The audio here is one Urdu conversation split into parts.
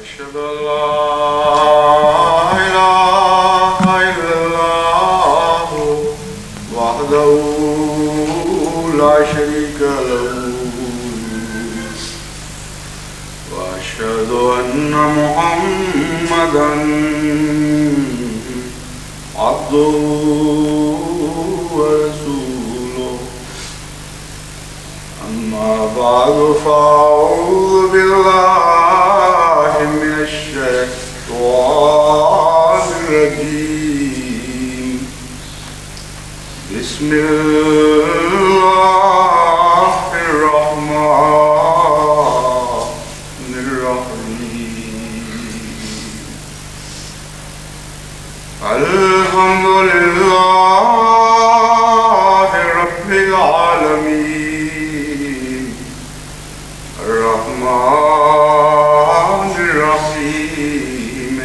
أشهد أن لا إله إلا الله وحده لا شريك له وأشهد أن محمدا عبده ورسوله أما بعد فأعوذ بالله من الشيطان الرجيم بسم الله الرحمن الرحيم الحمد لله رب العالمين الرحمن الرحيم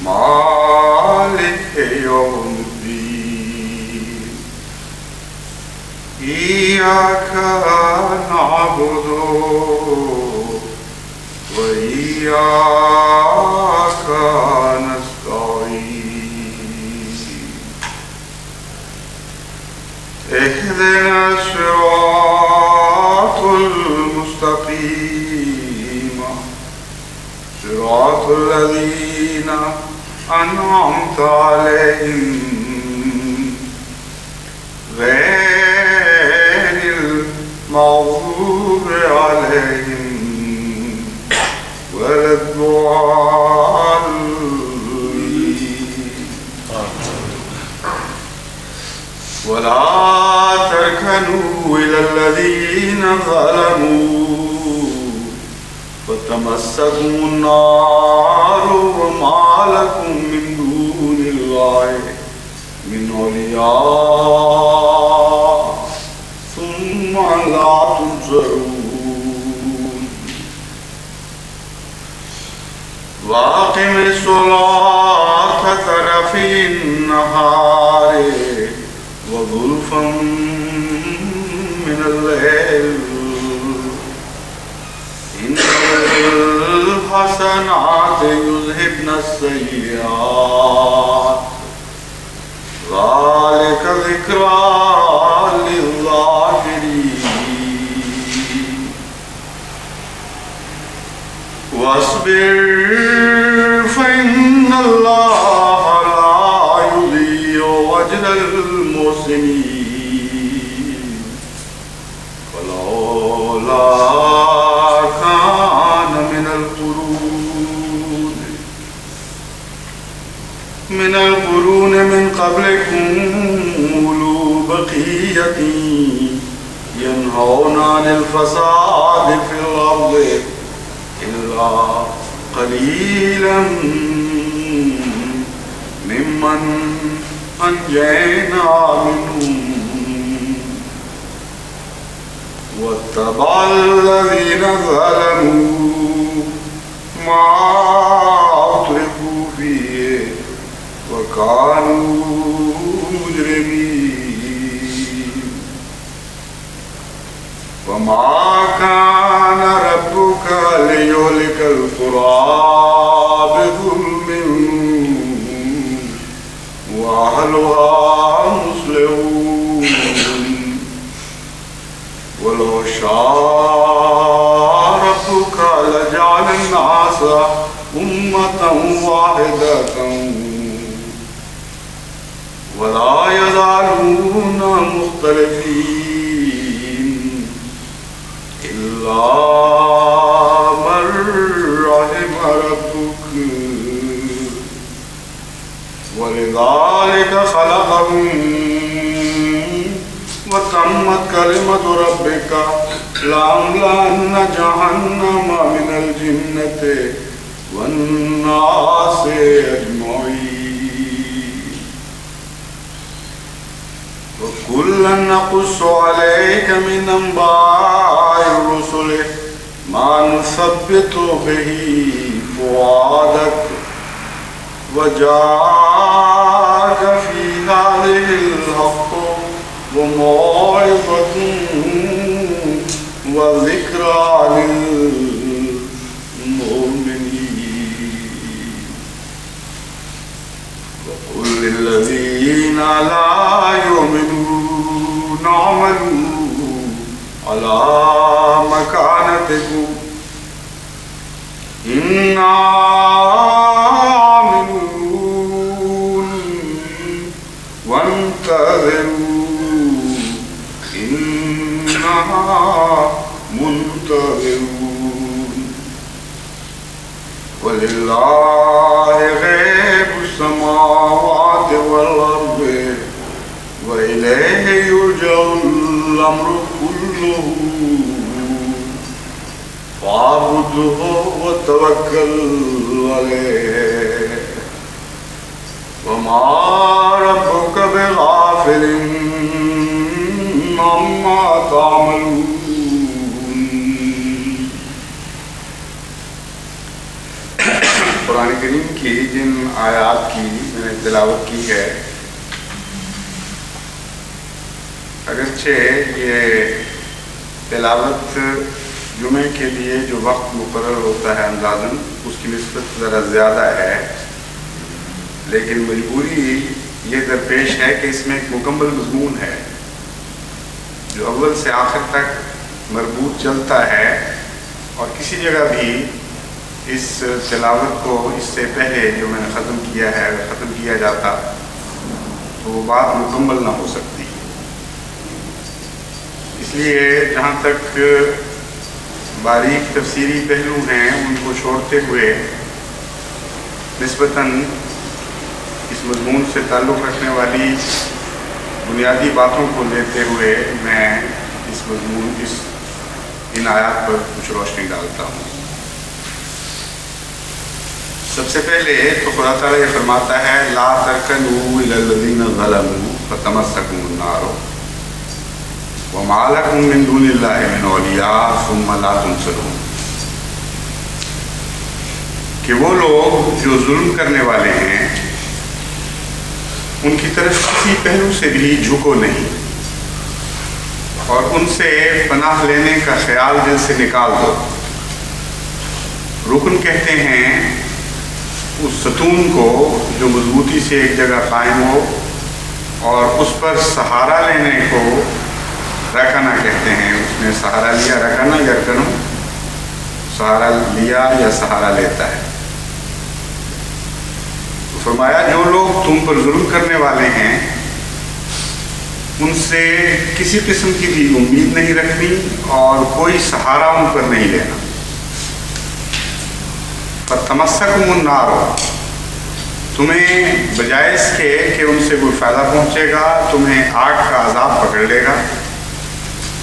مالك يوم الدين إياك نعبد وإياك نستعين اهدنا الصراط المستقيم صراط الذين أنعمت عليهم غير المغضوب عليهم ولا الضالين ولا تركنوا إلى الذين ظلموا فتمسكم النار وما لكم من دون الله من أولياء ثم لا تنصرون وأقم الصلاة طرفي النهار وزلفا من الليل إن الحسنات يذهبن السيئات ذلك ذكرى للذاكرين واصبر فإن الله لا يضيع أجر المحسنين فلولا كان من القرون من قبلكم أولو بقية ينهون عن الفساد في الأرض إلا قليلا ممن أنجينا منهم واتبع الذين ظلموا ما أتركوا فيه وكانوا مجرمين وما كان ربك ليهلك القرى بظلم وأهلها مصلحون ولو شاء ربك لجعل الناس أمة واحدة ولا يزالون مختلفين إلا من رحم ربك ولذلك خلقهم وتمت كلمة ربك لأملأن جهنم من الجنة والناس أجمعين وكلا نقص عليك من أنباء الرسل ما نثبت به فؤادك وجاءك في هذه الحق وموعظة وذكرى للمؤمنين الذين لا يؤمنون اعملوا على مكانتكم إنا عاملون وانتظروا إنا منتظرون ولله غيب السماوات والأرض وإليه يرجع الأمر كله فاعبده وتوكل عليه وما ربك بغافل عما تعملون. قرآن کریم کی جن آیات کی میں نے تلاوت کی ہے، اگرچہ یہ تلاوت جمعے کے لیے جو وقت مقرر ہوتا ہے اندازاً اس کی نسبت ذرا زیادہ ہے، لیکن مجبوری یہ درپیش ہے کہ اس میں ایک مکمل مضمون ہے جو اول سے آخر تک مربوط چلتا ہے، اور کسی جگہ بھی اس تلاوت کو اس سے پہلے جو میں نے ختم کیا ہے اگر ختم کیا جاتا تو وہ بات مکمل نہ ہو سکتی. اس لیے جہاں تک باریک تفسیری پہلو ہیں ان کو چھوڑتے ہوئے نسبتاً اس مضمون سے تعلق رکھنے والی بنیادی باتوں کو لیتے ہوئے میں ان آیات پر کچھ روشنی ڈالتا ہوں. سب سے پہلے تو خدا تعالیٰ یہ فرماتا ہے لا ترکنوا الی الذین ظلموا فتمسکم النار وما لکم من دون اللہ من اولیاء ثم لا تنصرون، کہ وہ لوگ جو ظلم کرنے والے ہیں ان کی طرف کسی پہلو سے بھی جھکو نہیں اور ان سے پناہ لینے کا خیال دل سے نکال دو. رکن کہتے ہیں اس ستون کو جو مضبوطی سے ایک جگہ قائم ہو، اور اس پر سہارا لینے کو رکنا کہتے ہیں. اس نے سہارا لیا، رکنا یا رکنو، سہارا لیا یا سہارا لیتا ہے. تو فرمایا جو لوگ تم پر ظلم کرنے والے ہیں ان سے کسی قسم کی بھی امید نہیں رکھنی اور کوئی سہارا ان پر نہیں لینا. فَتَمَسَّكُمُ النَّارُ، تمہیں بجائے اس کے کہ ان سے کوئی فائدہ پہنچے گا تمہیں آگ کا عذاب پکڑ لے گا.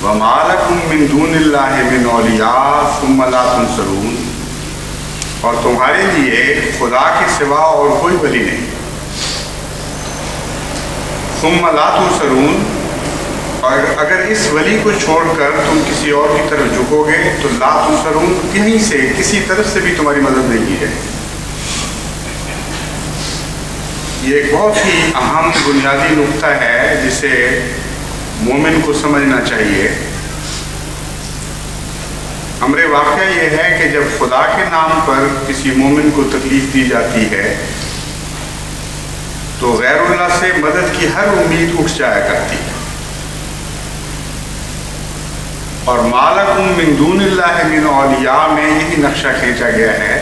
وَمَا لَكُم مِّن دُونِ اللَّهِ مِنْ أَوْلِيَاءَ ثُمَّ لَا تُنصَرُونَ، اور تمہارے لیے خدا کے سوا اور کوئی ولی نہیں. ثُمَّ لَا تُنصَرُونَ، اور اگر اس ولی کو چھوڑ کر تم کسی اور کی طرف جھکو گے تو لا تنصرون، کہیں سے کسی طرف سے بھی تمہاری مدد نہیں کی جائے. یہ ایک بہت ہی اہم بنیادی نقطہ ہے جسے مومن کو سمجھنا چاہیے. امر واقعہ یہ ہے کہ جب خدا کے نام پر کسی مومن کو تکلیف دی جاتی ہے تو غیر اللہ سے مدد کی ہر امید اٹھ جایا کرتی ہے. اور ما لکم من دون اللہ من اولیاء میں یہی نقشہ کھینچا گیا ہے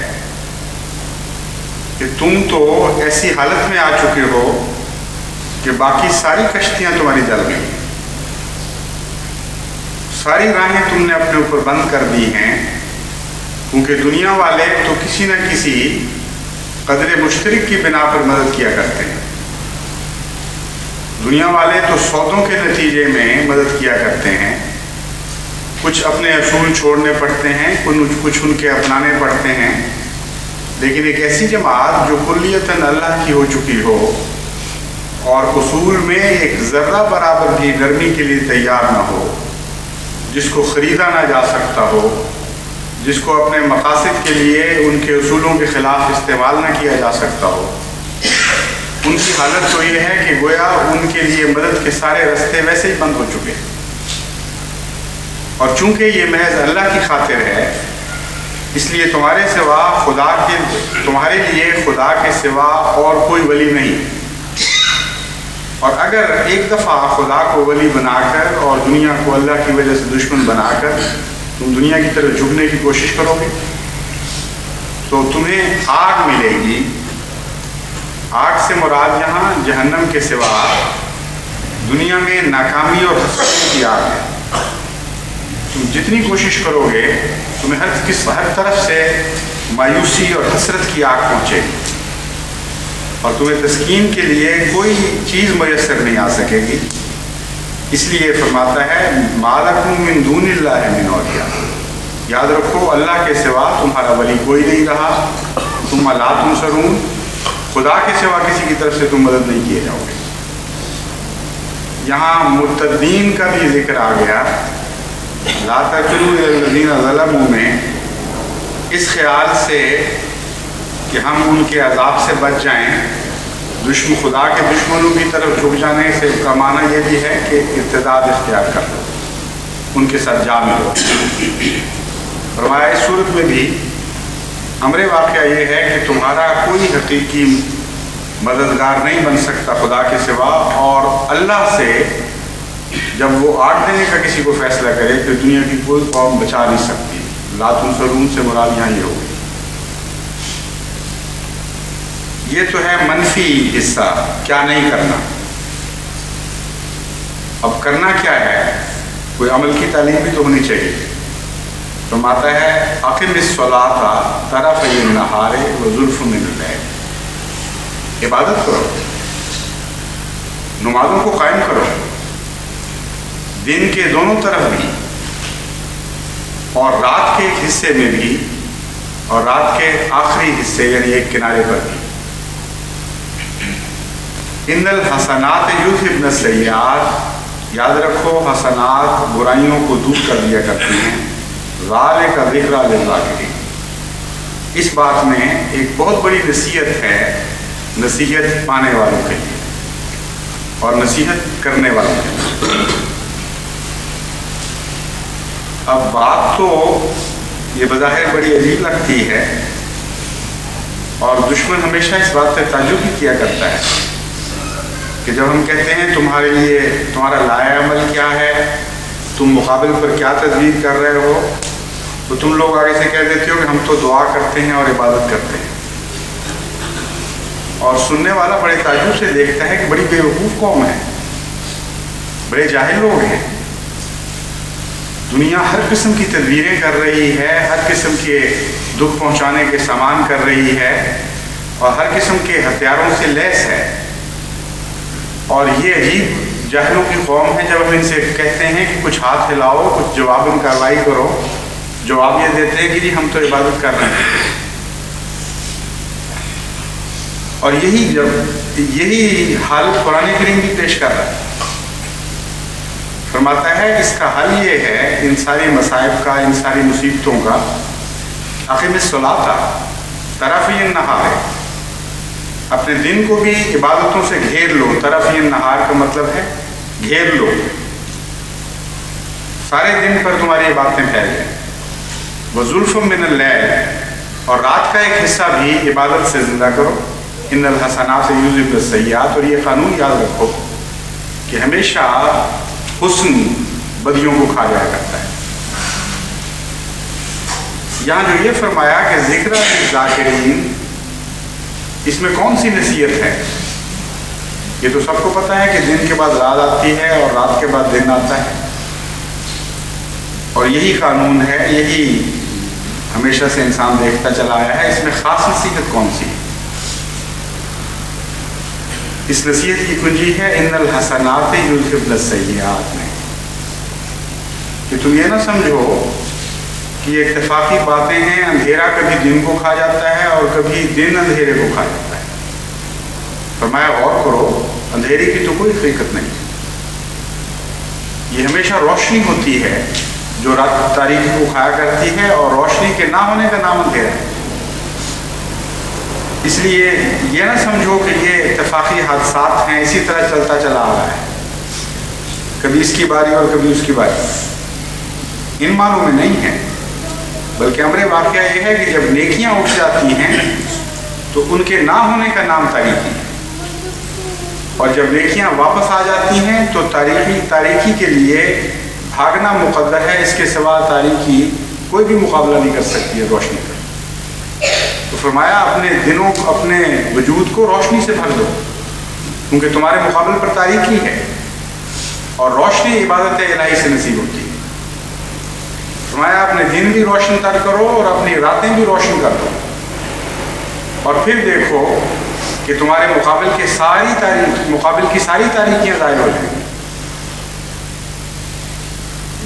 کہ تم تو ایسی حالت میں آ چکے ہو کہ باقی ساری کشتیاں تمہاری جل گئی، ساری راہیں تم نے اپنے اوپر بند کر دی ہیں، کیونکہ دنیا والے تو کسی نہ کسی قدر مشترک کی بنا پر مدد کیا کرتے ہیں. دنیا والے تو سودوں کے نتیجے میں مدد کیا کرتے ہیں، کچھ اپنے اصول چھوڑنے پڑتے ہیں، کچھ ان کے اپنانے پڑتے ہیں. لیکن ایک ایسی جماعت جو کلیتاً اللہ کی ہو چکی ہو اور اصول میں ایک ذرہ برابر بھی نرمی کے لیے تیار نہ ہو، جس کو خریدا نہ جا سکتا ہو، جس کو اپنے مقاصد کے لیے ان کے اصولوں کے خلاف استعمال نہ کیا جا سکتا ہو، ان کی حالت تو یہ ہے کہ گویا ان کے لیے مدد کے سارے راستے ویسے ہی بند ہو چکے. اور چونکہ یہ محض اللہ کی خاطر ہے اس لیے تمہارے لیے خدا کے سوا اور کوئی ولی نہیں. اور اگر ایک دفعہ خدا کو ولی بنا کر اور دنیا کو اللہ کی وجہ سے دشمن بنا کر تم دنیا کی طرف جھکنے کی کوشش کرو گے تو تمہیں آگ ملے گی. آگ سے مراد یہاں جہنم کے سوا دنیا میں ناکامی اور حسرت کی آگ ہے. تم جتنی کوشش کرو گے تمہیں ہر طرف سے مایوسی اور حسرت کی آگ پہنچے گی اور تمہیں تسکین کے لیے کوئی چیز میسر نہیں آ سکے گی. اس لیے فرماتا ہے ما لکم من دون اللہ من اولیاء. یاد رکھو اللہ کے سوا تمہارا ولی کوئی نہیں رہا. ثم لا تنصرون. خدا کے سوا کسی کی طرف سے تم مدد نہیں کیے جاؤ گے. یہاں مرتدین کا بھی ذکر آ گیا. لا ترکنوا الی الذین ظلموا میں اس خیال سے کہ ہم ان کے عذاب سے بچ جائیں. خدا کے دشمنوں کی طرف جھک جانے سے کا معنی یہ بھی ہے کہ ارتداد اختیار کر لو, ان کے ساتھ جا ملو. فرمایا اس صورت میں بھی امر واقعہ یہ ہے کہ تمہارا کوئی حقیقی مددگار نہیں بن سکتا خدا کے سوا, اور اللہ سے جب وہ آگ دینے کا کسی کو فیصلہ کرے تو دنیا کی کوئی قوم بچا نہیں سکتی. لا تنصرون سے مراد یہاں یہ ہوگی. یہ تو ہے منفی حصہ, کیا نہیں کرنا. اب کرنا کیا ہے؟ کوئی عمل کی تعلیم بھی تو ہونی چاہیے. فرماتا ہے اقم الصلاۃ طرفی النہار وزلفا من اللیل. عبادت کرو, نمازوں کو قائم کرو دن کے دونوں طرف بھی اور رات کے ایک حصے میں بھی اور رات کے آخری حصے یعنی ایک کنارے پر بھی. ان الحسنات یذھبن السیئات. یاد رکھو حسنات برائیوں کو دور کر دیا کرتی ہیں. ذالک ذکریٰ للذاکرین. اس بات میں ایک بہت بڑی نصیحت ہے, نصیحت پانے والوں کے لیے اور نصیحت کرنے والوں کے لیے. اب بات تو یہ بظاہر بڑی عجیب لگتی ہے اور دشمن ہمیشہ اس بات سے تعجب بھی کیا کرتا ہے کہ جب ہم کہتے ہیں تمہارے لیے تمہارا لائحہ عمل کیا ہے, تم مقابل پر کیا تجویز کر رہے ہو, تو تم لوگ آگے سے کہہ دیتے ہو کہ ہم تو دعا کرتے ہیں اور عبادت کرتے ہیں. اور سننے والا بڑے تعجب سے دیکھتا ہے کہ بڑی بے وقوف قوم ہے, بڑے جاہل لوگ ہیں. دنیا ہر قسم کی تدبیریں کر رہی ہے, ہر قسم کے دکھ پہنچانے کے سامان کر رہی ہے اور ہر قسم کے ہتھیاروں سے لیس ہے. اور یہ عجیب جاہلوں کی قوم ہے. جب ہم ان سے کہتے ہیں کہ کچھ ہاتھ ہلاؤ, کچھ جواباً کارروائی کرو, جواب یہ دیتے ہیں کہ جی ہم تو عبادت کر رہے ہیں. اور یہی حالت قرآن کریم بھی پیش کر رہا ہے. فرماتا ہے اس کا حل یہ ہے ان ساری مصائب کا, ان ساری مصیبتوں کا, اقم الصلاۃ طرفی النہار. اپنے دن کو بھی عبادتوں سے گھیر لو. طرفی النہار کا مطلب ہے گھیر لو, سارے دن پر تمہاری عبادتیں پھیل جائیں. وزلفا من اللیل. اور رات کا ایک حصہ بھی عبادت سے زندہ کرو. ان الحسنات یذھبن السیئات. اور یہ قانون یاد رکھو کہ ہمیشہ حسن بدیوں کو کھا جایا کرتا ہے. یہاں جو یہ فرمایا کہ ذکر للذاکرین, اس میں کون سی نصیحت ہے؟ یہ تو سب کو پتہ ہے کہ دن کے بعد رات آتی ہے اور رات کے بعد دن آتا ہے, اور یہی قانون ہے, یہی ہمیشہ سے انسان دیکھتا چلا آیا ہے. اس میں خاص نصیحت کون سی ہے؟ اس نصیحت کی کنجی ہے ان الحسنات یذھبن السیئات میں, کہ تم یہ نہ سمجھو کہ یہ اتفاقی باتیں ہیں. اندھیرا کبھی دن کو کھا جاتا ہے اور کبھی دن اندھیرے کو کھا جاتا ہے. فرمایا غور کرو, اندھیرے کی تو کوئی حقیقت نہیں. یہ ہمیشہ روشنی ہوتی ہے جو رات تاریکی کو کھایا کرتی ہے, اور روشنی کے نہ ہونے کا نام اندھیرا ہے. اس لیے یہ نہ سمجھو کہ یہ اتفاقی حادثات ہیں, اسی طرح چلتا چلا آ رہا ہے, کبھی اس کی باری اور کبھی اس کی باری. ان معنوں میں نہیں ہے, بلکہ امر واقعہ یہ ہے کہ جب نیکیاں اٹھ جاتی ہیں تو ان کے نہ ہونے کا نام تاریکی ہے. اور جب نیکیاں واپس آ جاتی ہیں تو تاریکی کے لیے بھاگنا مقدر ہے، اس کے سوا تاریکی کوئی بھی مقابلہ نہیں کر سکتی ہے روشنی کا۔ تو فرمایا اپنے دنوں کو، اپنے وجود کو روشنی سے بھر دو، کیونکہ تمہارے مقابلے پر تاریکی ہے، اور روشنی عبادت الہی سے نصیب ہوتی ہے۔ فرمایا اپنے دن بھی روشن تر کرو اور اپنی راتیں بھی روشن کر دو، اور پھر دیکھو کہ تمہارے مقابل کی ساری تاریکیاں ظاہر ہو جائیں گی۔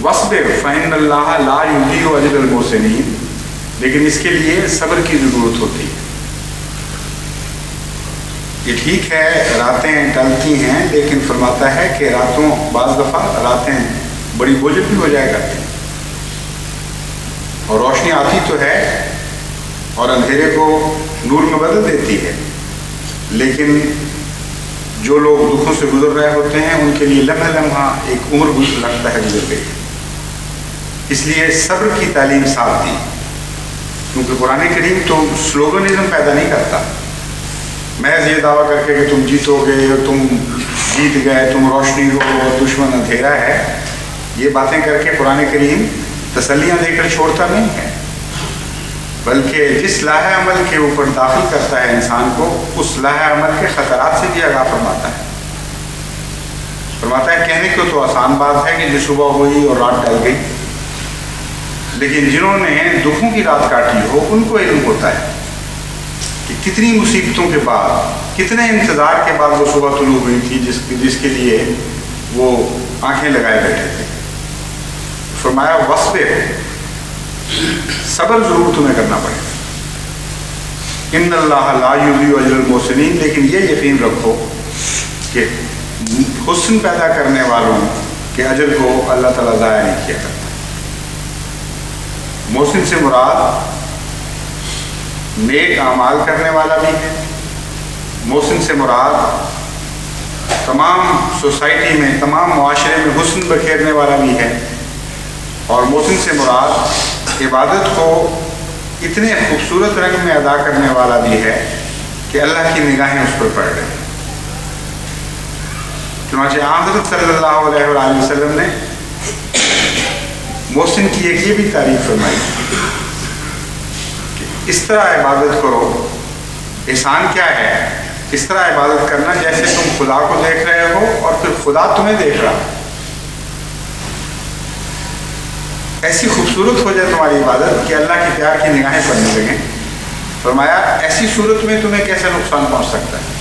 وَاصْبِرْ فَإِنَّ اللَّهَ لَا يُضِيعُ أَجْرَ الْمُحْسِنِينَ، لیکن اس کے لیے صبر کی ضرورت ہوتی ہے۔ یہ ٹھیک ہے راتیں ٹلتی ہیں، لیکن فرماتا ہے کہ بعض دفعہ راتیں بڑی بوجھل بھی ہو جایا کرتی ہیں، اور روشنی آتی تو ہے اور اندھیرے کو نور میں بدل دیتی ہے، لیکن جو لوگ دکھوں سے گزر رہے ہوتے ہیں ان کے لیے لمحہ لمحہ ایک عمر لگتا ہے گزر گئی۔ اس لیے صبر کی تعلیم ساتھ دی، کیونکہ قرآن کریم تو سلوگنزم پیدا نہیں کرتا، محض یہ دعویٰ کر کے کہ تم جیتو گے، تم جیت گئے، تم روشنی ہو اور دشمن اندھیرا ہے۔ یہ باتیں کر کے قرآن کریم تسلیاں دے کر چھوڑتا نہیں ہے، بلکہ جس لاہ عمل کے اوپر داخل کرتا ہے انسان کو، اس لاہ عمل کے خطرات سے بھی آگاہ فرماتا ہے۔ فرماتا ہے کہنے کو تو آسان بات ہے کہ جو صبح ہوئی اور رات ڈل گئی، لیکن جنہوں نے دکھوں کی رات کاٹی ہو ان کو علم ہوتا ہے کہ کتنی مصیبتوں کے بعد، کتنے انتظار کے بعد وہ صبح طلوع ہوئی تھی جس کے لیے وہ آنکھیں لگائے بیٹھے تھے۔ فرمایا وَاصْبِرْ، صبر ضرور تمہیں کرنا پڑے گا۔ ان اللہ لا یضیع اجر المحسنین، لیکن یہ یقین رکھو کہ حسن پیدا کرنے والوں کے اجر کو اللہ تعالیٰ ضائع نہیں کیا کرتا۔ محسن سے مراد نیک اعمال کرنے والا بھی ہے، محسن سے مراد تمام سوسائٹی میں، تمام معاشرے میں حسن بکھیرنے والا بھی ہے، اور محسن سے مراد عبادت کو اتنے خوبصورت رنگ میں ادا کرنے والا بھی ہے کہ اللہ کی نگاہیں اس پر پڑ رہی ہیں۔ چنانچہ حضرت صلی اللہ علیہ وآلہ وسلم نے محسن کی ایک یہ بھی تعریف فرمائی کہ اس طرح عبادت کرو، احسان کیا ہے؟ اس طرح عبادت کرنا جیسے تم خدا کو دیکھ رہے ہو اور پھر خدا تمہیں دیکھ رہا ہے۔ ایسی خوبصورت ہو جائے تمہاری عبادت کہ اللہ کے پیار کی نگاہیں پڑنے لگیں۔ فرمایا ایسی صورت میں تمہیں کیسا نقصان پہنچ سکتا ہے؟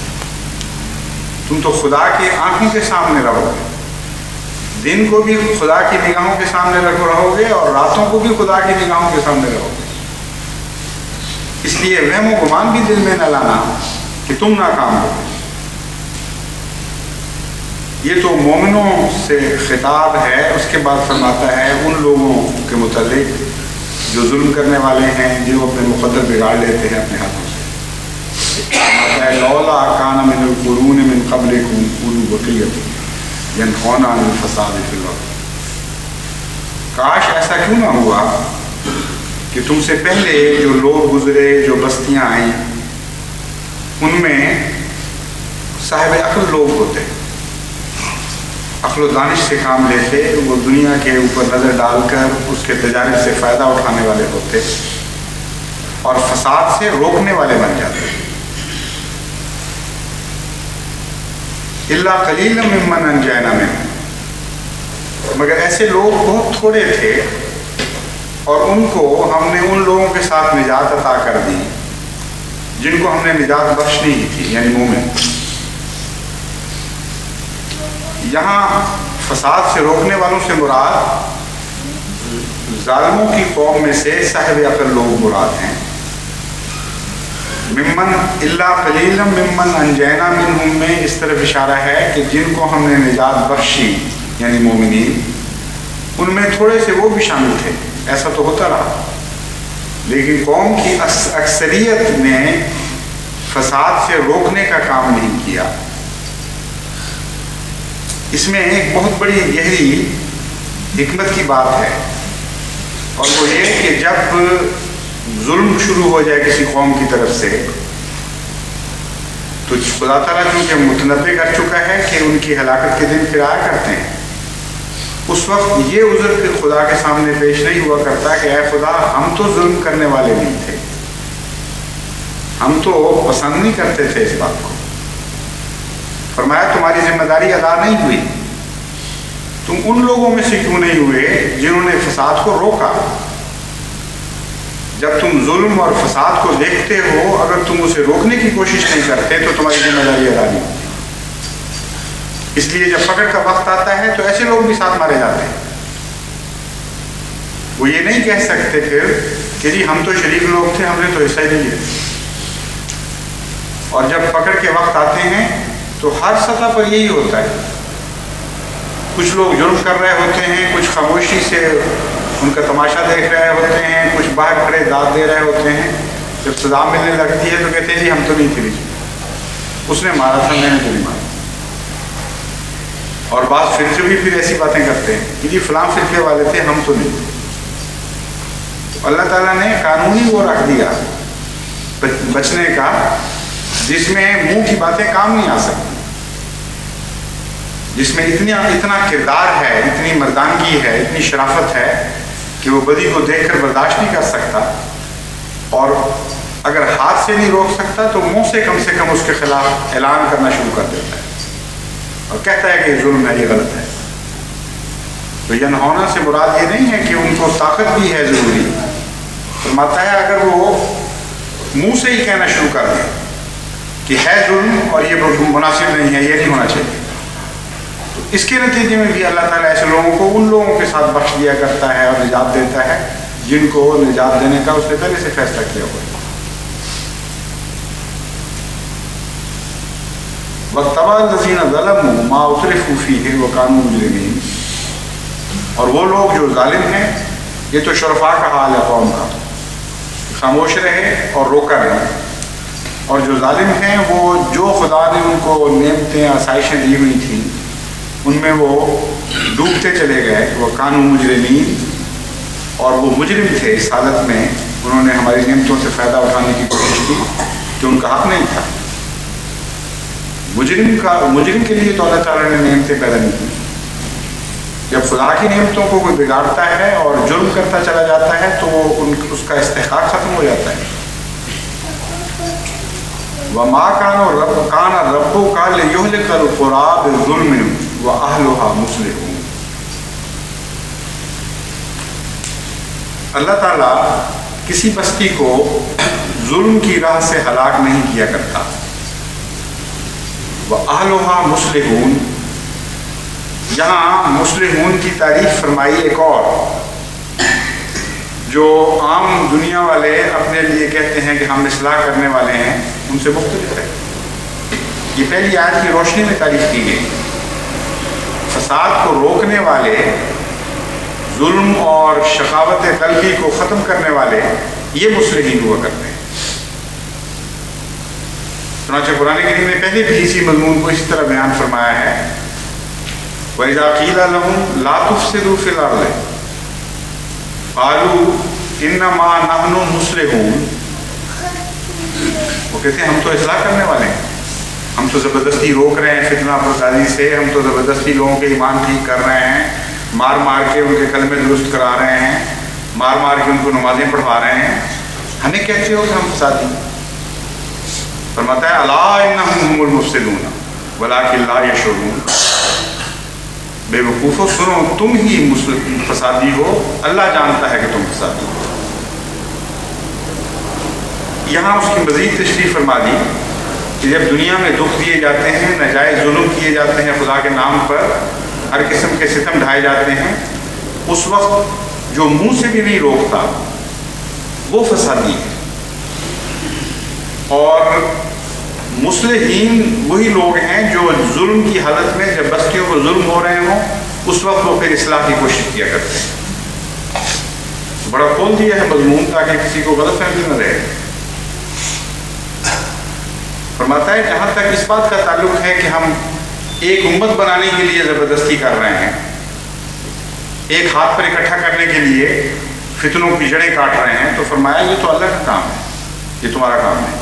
تم تو خدا کی آنکھوں کے سامنے رہو گے، دن کو بھی خدا کی نگاہوں کے سامنے رہو گے اور راتوں کو بھی خدا کی نگاہوں کے سامنے رہو گے۔ اس لیے وہم و گمان بھی دل میں نہ لانا کہ تم ناکام ہو۔ یہ تو مومنوں سے خطاب ہے۔ اس کے بعد فرماتا ہے ان لوگوں کے متعلق جو ظلم کرنے والے ہیں، جو اپنے مقدر بگاڑ لیتے ہیں اپنے ہاتھوں سے۔ فرماتا ہے لولا کان من القرون من قبلکم اولو بقیۃ ینہون عن الفساد فی الارض، کاش ایسا کیوں نہ ہوا کہ تم سے پہلے جو لوگ گزرے، جو بستیاں آئیں، ان میں صاحب عقل لوگ ہوتے، عقل و دانش سے کام لیتے، وہ دنیا کے اوپر نظر ڈال کر اس کے تجارت سے فائدہ اٹھانے والے ہوتے اور فساد سے روکنے والے بن جاتے۔ الا قلیلا ممن انجینا منہم، مگر ایسے لوگ بہت تھوڑے تھے اور ان کو ہم نے ان لوگوں کے ساتھ نجات عطا کر دی جن کو ہم نے نجات بخشنی ہی تھی، یعنی مومن۔ یہاں فساد سے روکنے والوں سے مراد ظالموں کی قوم میں سے صاحب عقل لوگ مراد ہیں۔ ممن الا قلیلا ممن انجینا منہم میں اس طرف اشارہ ہے کہ جن کو ہم نے نجات بخشی یعنی مومنین، ان میں تھوڑے سے وہ بھی شامل تھے، ایسا تو ہوتا رہا، لیکن قوم کی اکثریت نے فساد سے روکنے کا کام نہیں کیا۔ اس میں ایک بہت بڑی گہری حکمت کی بات ہے، اور وہ یہ کہ جب ظلم شروع ہو جائے کسی قوم کی طرف سے تو تو خدا تعالیٰ چونکہ متنبع کر چکا ہے کہ ان کی ہلاکت کے دن پھر آیا کرتے ہیں، اس وقت یہ عذر پھر خدا کے سامنے پیش نہیں ہوا کرتا کہ اے خدا ہم تو ظلم کرنے والے نہیں تھے، ہم تو پسند نہیں کرتے تھے اس بات کو۔ فرمایا تمہاری ذمہ داری ادا نہیں ہوئی، تم ان لوگوں میں سے کیوں نہیں ہوئے جنہوں نے فساد کو روکا؟ جب تم ظلم اور فساد کو دیکھتے ہو، اگر تم اسے روکنے کی کوشش نہیں کرتے تو تمہاری ذمہ داری ادا نہیں ہوتی۔ اس لیے جب پکڑ کا وقت آتا ہے تو ایسے لوگ بھی ساتھ مارے جاتے ہیں۔ وہ یہ نہیں کہہ سکتے پھر کہ جی ہم تو شریف لوگ تھے، ہم نے تو حصہ ہی نہیں لیا۔ اور جب پکڑ کے وقت آتے ہیں تو ہر سطح پر یہی ہوتا ہے، کچھ لوگ جرم کر رہے ہوتے ہیں، کچھ خاموشی سے ان کا تماشا دیکھ رہے ہوتے ہیں، کچھ باہر کھڑے داد دے رہے ہوتے ہیں۔ جب سزا ملنے لگتی ہے تو کہتے ہیں جی ہم تو نہیں تھے، اس نے مارا تھا، میں نے تو نہیں مارا۔ اور بعض فرقے بھی پھر ایسی باتیں کرتے ہیں کہ جی فلاں فرقے والے تھے، ہم تو نہیں۔ اللہ تعالیٰ نے قانونی وہ رکھ دیا بچنے کا جس میں منہ کی باتیں کام نہیں آ سکتی، جس میں اتنا کردار ہے، اتنی مردانگی ہے، اتنی شرافت ہے کہ وہ بدی کو دیکھ کر برداشت نہیں کر سکتا، اور اگر ہاتھ سے نہیں روک سکتا تو منہ سے کم اس کے خلاف اعلان کرنا شروع کر دیتا ہے اور کہتا ہے کہ یہ ظلم ہے، یہ غلط ہے۔ تو ینہونا سے مراد یہ نہیں ہے کہ ان کو طاقت بھی ہے ضروری، فرماتا ہے اگر وہ منہ سے ہی کہنا شروع کر دیں کہ ہے ظلم اور یہ مناسب نہیں ہے، یہ نہیں ہونا چاہیے، تو اس کے نتیجے میں بھی اللہ تعالیٰ ایسے لوگوں کو ان لوگوں کے ساتھ بخش دیا کرتا ہے اور نجات دیتا ہے جن کو نجات دینے کا اس نے پہلے سے فیصلہ کیا ہوا ہے۔ وَاتَّبَعَ الَّذِينَ ظَلَمُوا مَا أُتْرِفُوا فِيهِ وَكَانُوا مُجْرِمِينَ۔ اور وہ لوگ جو ظالم ہیں، یہ تو شرفاء کا حال ہے قوم کا، خاموش رہے اور روکا رہے، اور جو ظالم ہیں وہ جو خدا نے ان کو نعمتیں آسائشیں دی ہوئی تھیں ان میں وہ ڈوبتے چلے گئے، وہ کانوا مجرمین، اور وہ مجرم تھے اس حالت میں، انہوں نے ہماری نعمتوں سے فائدہ اٹھانے کی کوشش کی جو ان کا حق نہیں تھا۔ مجرم کے لیے تو اللہ تعالیٰ نے نعمتیں پیدا نہیں کی۔ جب خدا کی نعمتوں کو کوئی بگاڑتا ہے اور جرم کرتا چلا جاتا ہے تو اس کا استحقاق ختم ہو جاتا ہے۔ وَمَا كَانَ رَبُّكَ لِيُهْلِكَ الْقُرَىٰ بِظُلْمٍ وَأَهْلُهَا مُصْلِحُونَ۔ اللہ تعالیٰ کسی بستی کو ظلم کی راہ سے ہلاک نہیں کیا کرتا۔ وَأَهْلُهَا مُصْلِحُونَ، یہاں مصلحون کی تعریف فرمائی ایک اور جو عام دنیا والے اپنے لیے کہتے ہیں کہ ہم اصلاح کرنے والے ہیں، ان سے مختلف ہے۔ یہ پہلی آیت کی روشنی میں تعریف کی گئی۔ فساد کو روکنے والے، ظلم اور شقاوت قلبی کو ختم کرنے والے، یہ مصلحین ہوا کرتے ہیں۔ چنانچہ قرآن کریم نے پہلے بھی اسی مضمون کو اسی طرح بیان فرمایا ہے، وَإِذَا قِيلَ لَهُمْ لَا تُفْسِدُوا فِي الْأَرْضِ قَالُوا إِنَّمَا نَحْنُ مُصْلِحُونَ۔ وہ کہتے ہیں ہم تو اصلاح کرنے والے ہیں، ہم تو زبردستی روک رہے ہیں فتنہ پردازی سے، ہم تو زبردستی لوگوں کے ایمان ٹھیک کر رہے ہیں، مار مار کے ان کے کلمے درست کرا رہے ہیں، مار مار کے ان کو نمازیں پڑھوا رہے ہیں، ہمیں کہتے ہو کہ ہم فسادی۔ فرماتا ہے أَلَا إِنَّهُمْ هُمُ الْمُفْسِدُونَ وَلَٰكِن لَا يَشْعُرُونَ۔ بے وقوفو سنو، تم ہی فسادی ہو، اللہ جانتا ہے کہ تم فسادی ہو۔ یہاں اس کی مزید تشریح فرما دی کہ جب دنیا میں دکھ دیے جاتے ہیں، ناجائز ظلم کیے جاتے ہیں خدا کے نام پر، ہر قسم کے ستم ڈھائے جاتے ہیں، اس وقت جو منہ سے بھی نہیں روکتا وہ فسادی ہے، اور مصلحین وہی لوگ ہیں جو ظلم کی حالت میں جب بستیوں کو ظلم ہو رہے ہوں اس وقت وہ پھر اصلاح کی کوشش کیا کرتے ہیں۔ بڑا کھول دیا ہے مضمون تاکہ کسی کو غلط فہمی نہ رہے۔ فرماتا ہے جہاں تک اس بات کا تعلق ہے کہ ہم ایک امت بنانے کے لیے زبردستی کر رہے ہیں، ایک ہاتھ پر اکٹھا کرنے کے لیے فتنوں کی جڑیں کاٹ رہے ہیں، تو فرمایا یہ تو اللہ کا کام ہے، یہ تمہارا کام ہے۔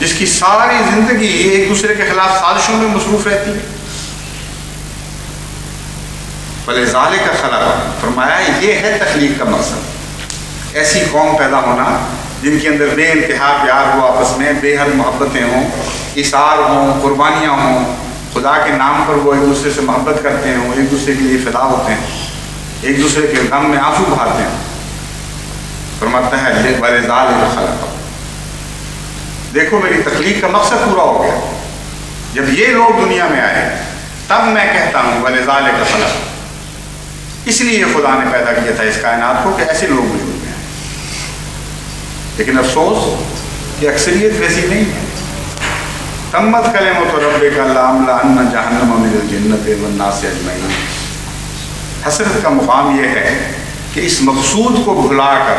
جس کی ساری زندگی ایک دوسرے کے خلاف سازشوں میں مصروف رہتی ہے. فَلِذَلِكَ خَلَقَكُمْ، فرمایا یہ ہے تخلیق کا مقصد. ایسی قوم پیدا ہونا جن کے اندر بے انتہا پیار ہو، آپس میں بے حد محبتیں ہوں، اثار ہوں، قربانیاں ہوں، خدا کے نام پر وہ ایک دوسرے سے محبت کرتے ہوں، ایک دوسرے کے لیے فدا ہوتے ہیں، ایک دوسرے کے غم میں آنسو بہاتے ہیں. فرماتا ہے وَلِذَلِكَ خَلَقَكُمْ، دیکھو میری تخلیق کا مقصد پورا ہو گیا. جب یہ لوگ دنیا میں آئے تب میں کہتا ہوں وَلِذَلِكَ خَلَقَكُمْ، اس لیے خدا نے پیدا کیا تھا اس کائنات کو کہ ایسے لوگ وجود میں ہیں. لیکن افسوس کہ اکثریت ویسی نہیں ہے. تمت کلمۃ ربک لأملأن جہنم من الجنۃ والناس اجمعین. حسرت کا مقام یہ ہے کہ اس مقصود کو بھلا کر،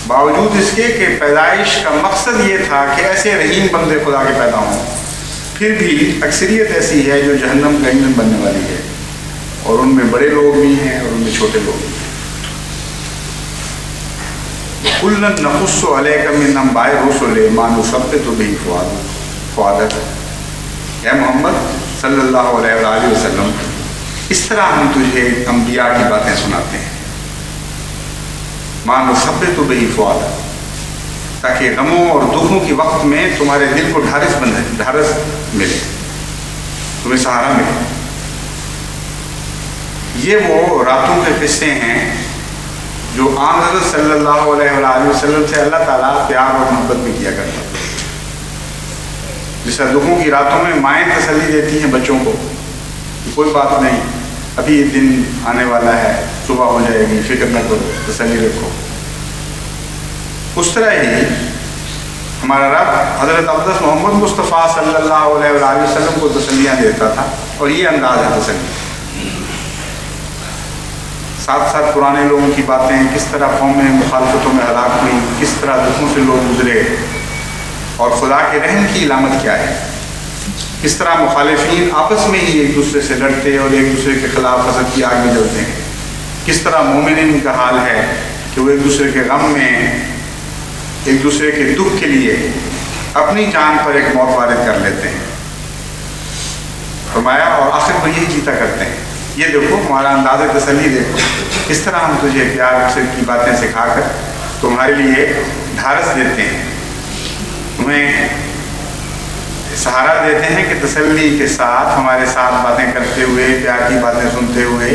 باوجود اس کے کہ پیدائش کا مقصد یہ تھا کہ ایسے رحیم بندے خدا کے پیدا ہوں، پھر بھی اکثریت ایسی ہے جو جہنم کا ایندھن بننے والی ہے. اور ان میں بڑے لوگ بھی ہیں اور ان میں چھوٹے لوگ بھی ہیں. کُلًّا نَقُصُّ عَلَيْكَ مِنْ أَنْبَاءِ الرُّسُلِ مَا نُثَبِّتُ بِهِ فُؤَادَكَ. اے محمد صلی اللہ علیہ وآلہ وسلم، اس طرح ہم تجھے انبیاء کی باتیں سناتے ہیں. مَا نُثَبِّتُ بِهِ فُؤَادَكَ، تاکہ غموں اور دکھوں کے وقت میں تمہارے دل کو ڈھارس ملے، تمہیں سہارا ملے. یہ وہ راتوں کے قصے ہیں جو آن حضرت صلی اللہ علیہ وآلہ وسلم سے اللہ تعالیٰ پیار اور محبت بھی کیا کرتا ہے. جس طرح دکھوں کی راتوں میں مائیں تسلی دیتی ہیں بچوں کو، کوئی بات نہیں، ابھی یہ دن آنے والا ہے، صبح ہو جائے گی، فکر نہ کرو، تسلی رکھو. اس طرح ہی ہمارا رب حضرت اقدس محمد مصطفیٰ صلی اللہ علیہ وآلہ وسلم کو تسلیاں دیتا تھا، اور یہ انداز ہے تسلی. ساتھ ساتھ پرانے لوگوں کی باتیں، کس طرح قومیں مخالفتوں میں ہلاک ہوئی، کس طرح دکھوں سے لوگ گزرے، اور خدا کے رحم کی علامت کیا ہے. کس طرح مخالفین آپس میں ہی ایک دوسرے سے لڑتے اور ایک دوسرے کے خلاف حسد کی آگ میں جلتے ہیں. کس طرح مومنین کا حال ہے کہ وہ ایک دوسرے کے غم میں، ایک دوسرے کے دکھ کے لیے اپنی جان پر ایک موت وارد کر لیتے ہیں. فرمایا اور آخر کو یہی جیتا کرتے ہیں. یہ دیکھو ہمارا انداز تسلی، دیکھو کس طرح ہم تجھے پیار کی باتیں سکھا کر تمہارے لیے ڈھارس دیتے ہیں، تمہیں سہارا دیتے ہیں کہ تسلی کے ساتھ ہمارے ساتھ باتیں کرتے ہوئے، پیار کی باتیں سنتے ہوئے،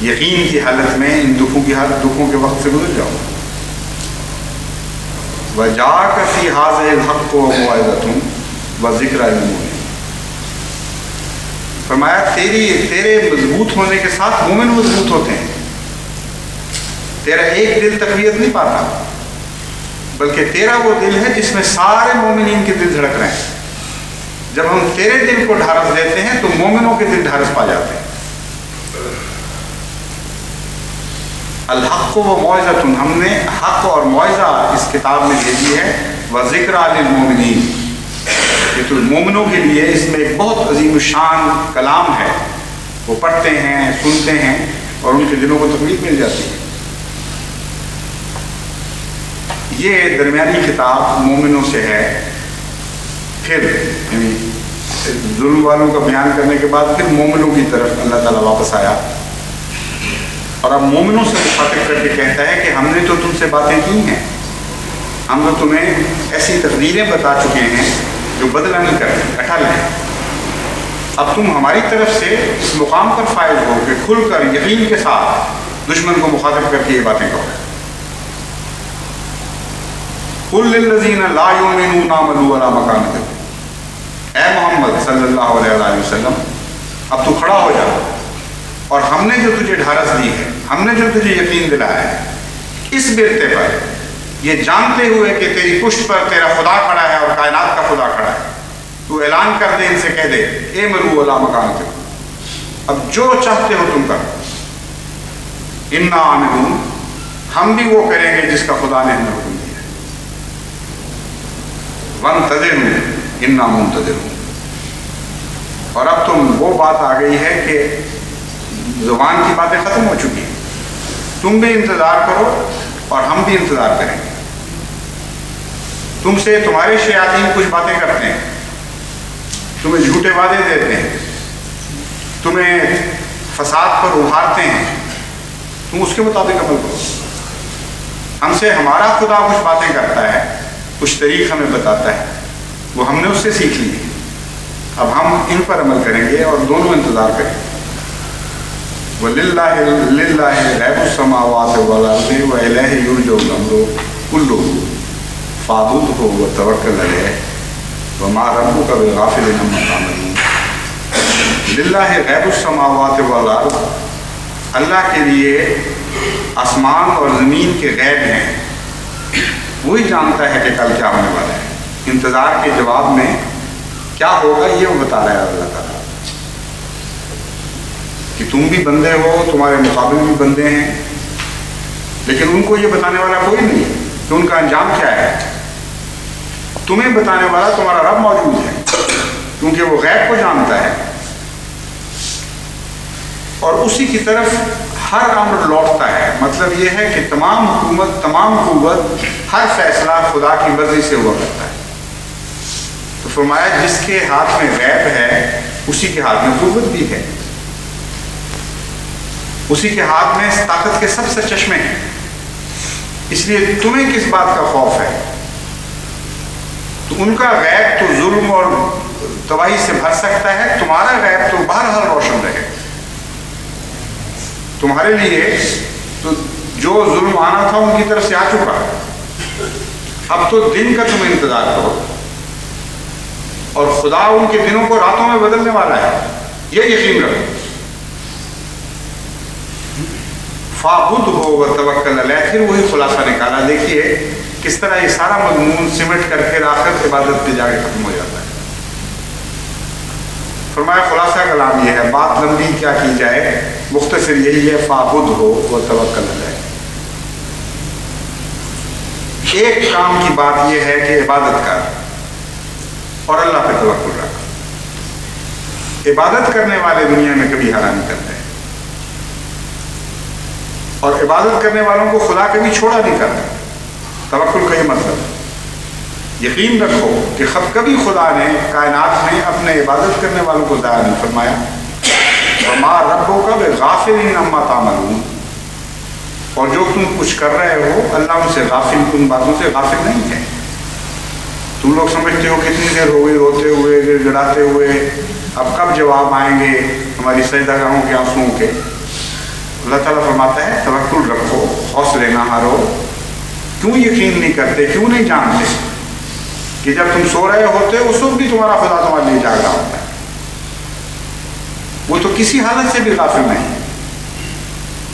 یقین کی حالت میں ان دکھوں کے وقت سے گزر جاؤ. وَجَاءَكَ فِي هَٰذَا الْحَقُّ وَمَوْعِظَةٌ وَذِكْرَىٰ لِلْمُؤْمِنِينَ. فرمایا تیرے مضبوط ہونے کے ساتھ مومن مضبوط ہوتے ہیں. تیرا ایک دل تقویت نہیں پاتا، بلکہ تیرا وہ دل ہے جس میں سارے مومنین کے دل دھڑک رہے ہیں. جب ہم تیرے دل کو ڈھارس دیتے ہیں تو مومنوں کے دل ڈھارس پا جاتے ہیں. الحق و موعظۃ، ہم نے حق اور موعظہ اس کتاب میں بھیجی ہے. وذکریٰ للمؤمنین، یہ تو مومنوں کے لیے اس میں ایک بہت عظیم الشان کلام ہے. وہ پڑھتے ہیں، سنتے ہیں اور ان کے دلوں کو تقویت مل جاتی ہے. یہ درمیانی کتاب مومنوں سے ہے. پھر یعنی ظلم والوں کا بیان کرنے کے بعد پھر مومنوں کی طرف اللہ تعالیٰ واپس آیا، اور اب مومنوں سے مخاطب کر کے کہتا ہے کہ ہم نے تو تم سے باتیں کی ہیں، ہم تو تمہیں ایسی تقریریں بتا چکے ہیں جو بدلہ نہیں کرتے، اٹھل ہیں. اب تم ہماری طرف سے اس مقام پر فائز ہو کہ کھل کر یقین کے ساتھ دشمن کو مخاطب کر کے یہ باتیں کہو. قُلْ لِلَّذِينَ لَا يُؤْمِنُونَ اعْمَلُوا عَلَىٰ مَكَانَتِكُمْ. اے محمد صلی اللہ علیہ وآلہ وسلم، اب تو کھڑا ہو جا، اور ہم نے جو تجھے ڈھارس دی ہے، ہم نے جو تجھے یقین دلایا ہے، اس برتے پر یہ جانتے ہوئے کہ تیری پشت پر تیرا خدا کھڑا ہے اور کائنات کا خدا کھڑا ہے، تو اعلان کر دے، ان سے کہہ دے اعملوا علی مکانتکم، اب جو چاہتے ہو تم کرو. انا عاملون، ہم بھی وہ کریں گے جس کا خدا نے ہمیں حکم دیا ہے. وانتظروا انا منتظرون. اور اب تم وہ بات آ گئی ہے کہ زبان کی باتیں ختم ہو چکی ہیں، تم بھی انتظار کرو اور ہم بھی انتظار کریں گے. تم سے تمہارے شیاطین کچھ باتیں کرتے ہیں، تمہیں جھوٹے وعدے دیتے ہیں، تمہیں فساد پر ابھارتے ہیں، تم اس کے مطابق عمل کرو۔ ہم سے ہمارا خدا کچھ باتیں کرتا ہے، کچھ طریق ہمیں بتاتا ہے، وہ ہم نے اس سے سیکھ لی ہے، اب ہم ان پر عمل کریں گے اور دونوں انتظار کریں گے۔ وَلِلَّهِ غَيْبُ السَّمَاوَاتِ وَالْأَرْضِ وَإِلَيْهِ يُرْجَعُ الْأَمْرُ كُلُّهُ فَاعْبُدْهُ وَتَوَكَّلْ عَلَيْهِ وَمَا رَبُّكَ بِغَافِلٍ عَمَّا تَعْمَلُونَ۔ لِلَّهِ غَيْبُ السَّمَاوَاتِ وَالْأَرْضِ، اللہ کے لیے آسمان اور زمین کے غیب ہیں، وہی جانتا ہے کہ کل کیا ہونے والا ہے، انتظار کے جواب میں کیا ہوگا یہ وہ بتا رہا ہے اللہ تعالیٰ، کہ تم بھی بندے ہو، تمہارے مقابل بھی بندے ہیں، لیکن ان کو یہ بتانے والا کوئی نہیں کہ ان کا انجام کیا ہے۔ تمہیں بتانے والا تمہارا رب موجود ہے، کیونکہ وہ غیب کو جانتا ہے، اور اسی کی طرف ہر امر لوٹتا ہے۔ مطلب یہ ہے کہ تمام حکومت، تمام قوت، ہر فیصلہ خدا کی مرضی سے ہوا کرتا ہے۔ تو فرمایا جس کے ہاتھ میں غیب ہے اسی کے ہاتھ میں قوت بھی ہے، اسی کے ہاتھ میں طاقت کے سب سے چشمے ہیں۔ اس لیے تمہیں کس بات کا خوف ہے؟ تو ان کا غیب تو ظلم اور تباہی سے بھر سکتا ہے، تمہارا غیب تو بہرحال روشن رہے۔ تمہارے لیے تو جو ظلم آنا تھا ان کی طرف سے آ چکا، اب تو دن کا تم انتظار کرو، اور خدا ان کے دنوں کو راتوں میں بدلنے والا ہے، یہ یقین رکھو۔ فَاعْبُدْهُ وَتَوَكَّلْ عَلَيْهِ، پھر وہی خلاصہ نکالا۔ دیکھیے کس طرح یہ سارا مضمون سمٹ کر کے آخر عبادت پہ جا کے ختم ہو جاتا ہے۔ فرمایا خلاصہ کلام یہ ہے، بات لمبی کیا کی جائے، مختصر یہی ہے، فَاعْبُدْهُ وَتَوَكَّلْ عَلَيْهِ۔ ایک کام کی بات یہ ہے کہ عبادت کر اور اللہ پہ توکل رکھ۔ عبادت کرنے والے دنیا میں کبھی ہارا نہیں کرتے، اور عبادت کرنے والوں کو خدا کبھی چھوڑا نہیں کرتا۔ توکل کا یہ مطلب، یقین رکھو کہ کبھی خدا نے کائنات میں اپنے عبادت کرنے والوں کو ضائع نہیں فرمایا۔ وَمَا رَبُّكَ بِغَافِلٍ عَمَّا تَعْمَلُونَ، اور جو تم کچھ کر رہے ہو اللہ ان سے غافل، ان باتوں سے غافل نہیں ہے۔ تم لوگ سمجھتے ہو کتنی دیر ہو گئی روتے ہوئے، گڑ گڑاتے ہوئے، اب کب جواب آئیں گے ہماری سجدہ گاہوں کے آنسوؤں کے؟ اللہ تعالیٰ فرماتا ہے توکل رکھو، حوصلے نہ ہارو۔ کیوں یقین نہیں کرتے، کیوں نہیں جانتے کہ جب تم سو رہے ہوتے اس وقت بھی تمہارا خدا تمہارے لیے جاگ رہا ہوتا ہے؟ وہ تو کسی حالت سے بھی غافل نہیں۔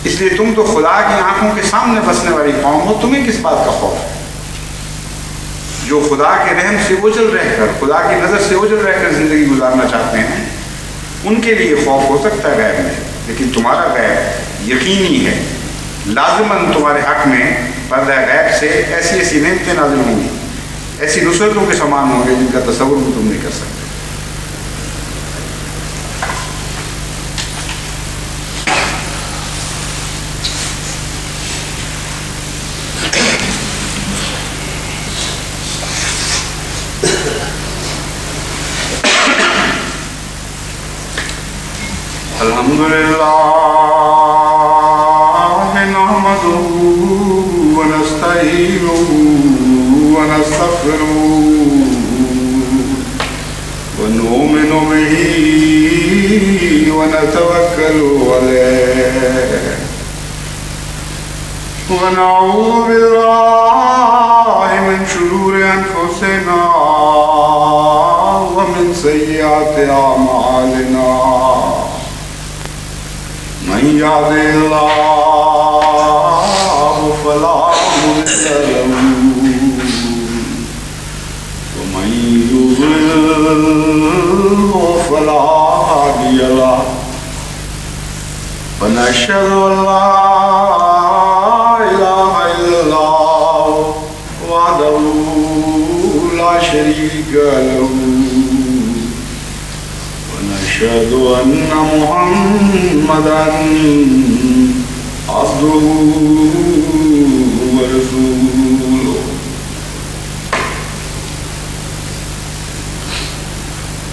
اس لیے تم تو خدا کی آنکھوں کے سامنے بسنے والی قوم ہو، تمہیں کس بات کا خوف ہے؟ جو خدا کے رحم سے اوجھل رہ کر، خدا کی نظر سے اوجھل رہ کر زندگی گزارنا چاہتے ہیں، ان کے لیے خوف ہو سکتا ہے غیب میں، لیکن تمہارا غیب یقینی ہے۔ لازماً تمہارے حق میں پردہ غیب سے ایسی ایسی نعمتیں نازل ہوں گی، ایسی نصرتوں کے سامان ہوں گے جن کا تصور بھی تم نہیں کر سکتے۔ الحمدللہ نحمدہ ونستعینہ ونستغفرہ ونؤمن بہ ونتوکل علیہ ونعوذ باللہ من شرور انفسنا ومن سیئات اعمالنا، من يهده الله فلا مضل له ومن يضلل فلا هادي له، ونشهد أن لا إله إلا الله وحده لا شريك له، ونشهد أن محمدًا عبده ورسوله،